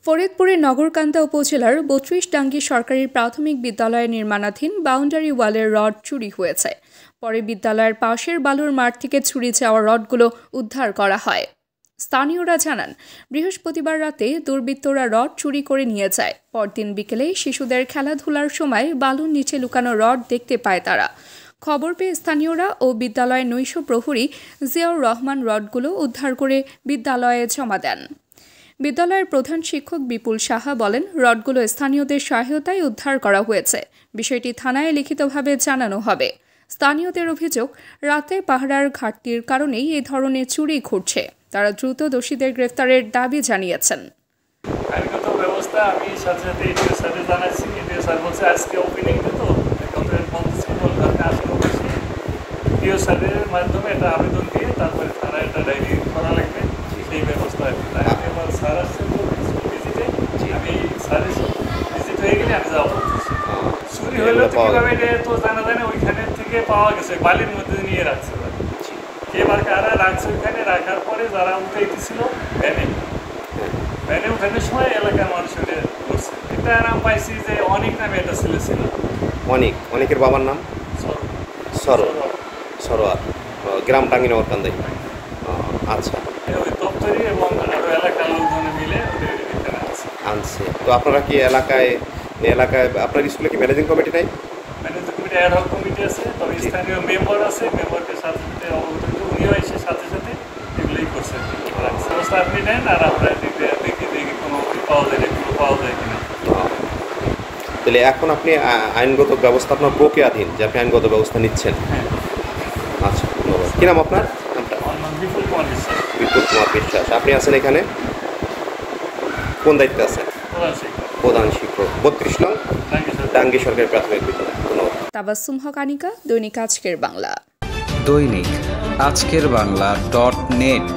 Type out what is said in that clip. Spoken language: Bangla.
ফরিদপুরের নগরকান্দা উপজেলার ৩২ ডাঙ্গি সরকারি প্রাথমিক বিদ্যালয়ের নির্মাণাধীন বাউন্ডারি ওয়ালের রড চুরি হয়েছে। পরে বিদ্যালয়ের পাশের বালুর মাঠ থেকে চুরি যাওয়া রডগুলো উদ্ধার করা হয়। স্থানীয়রা জানান, বৃহস্পতিবার রাতে দুর্বৃত্তরা রড চুরি করে নিয়ে যায়। পরদিন বিকেলে শিশুদের খেলাধুলার সময় বালুর নিচে লুকানো রড দেখতে পায় তারা। খবর পেয়ে স্থানীয়রা ও বিদ্যালয়ের নৈশ প্রহরী জিয়াউর রহমান রডগুলো উদ্ধার করে বিদ্যালয়ে জমা দেন। বিদ্যালয়ের প্রধান শিক্ষক বিপুল সাহা বলেন, রডগুলো স্থানীয়দের সহায়তায় উদ্ধার করা হয়েছে। বিষয়টি থানায় লিখিতভাবে জানানো হবে। স্থানীয়দের অভিযোগ, রাতে পাহারার ঘাটতির কারণেই এই ধরনের চুরি ঘটছে। তারা দ্রুত দোষীদের গ্রেফতারের দাবি জানিয়েছেন। আইনগত ব্যবস্থা আমি সাথে সাথে এডিও স্যারে জানাচ্ছি। এডিও স্যার বলছে আজকে ওপেনিং দিত, এডিও স্যারের মাধ্যমে এটা আবেদন দিয়ে তারপরে থানায় একটা ডায়েরি করা লাগবে, সেই ব্যবস্থা আর কি। তাই আমি আমার স্যার আসছেন তো ভিজিটে, আমি স্যারের ভিজিট হয়ে গেলে আমি যাবো। চুরি হলেও তো কীভাবে তো জানা যায় না, ওইখানের থেকে পাওয়া গেছে, বালির মধ্যে নিয়ে রাখছে। এবার কারা রাখছে, ওইখানে রাখার পরে যারা উঠে দিচ্ছিল ভ্যানে উঠানোর সময় এলাকার মানুষ উঠে করছে। এটা নাম পাইছি যে অনেক নামে একটা ছেলে ছিল। অনেকের বাবার নাম সরোয়ার, গ্রাম টাঙ্গি নগরকান্দাই। আচ্ছা, ওই দপ্তরি এবং আরো এলাকার লোকজনে মিলে এখানে আনছে। তো আপনারা কি এলাকায় আপনার স্কুলে কি ম্যানেজিং কমিটি নাই? ম্যানেজিং কমিটি অ্যাডহক কমিটি আছে, তবে স্থানীয় মেম্বার আছে। মেম্বারকে সাথে সাথে অবগত, উনিও এসে সাথে সাথে এগুলোই করছে। ব্যবস্থা আপনি নেন আর আমরা দেখি কোনো পাওয়া যায়, এগুলো পাওয়া যায় কিনা। তাহলে এখন আপনি আইনগত ব্যবস্থা আপনার প্রক্রিয়াধীন, যে আপনি আইনগত ব্যবস্থা নিচ্ছেন। হ্যাঁ। আচ্ছা, ধন্যবাদ। কী নাম আপনার? বিপুল কুমার বিশ্বাস। বিপুল কুমার বিশ্বাস। আপনি আছেন এখানে কোন দায়িত্বে আছেন? প্রধান শিক্ষক, ৩২ নং ডাঙ্গি সরকারি প্রাথমিক বিদ্যালয়। ধন্যবাদ। তাবাসসুম হক আনিকা, দৈনিক আজকের বাংলা। দৈনিক আজকের বাংলা .net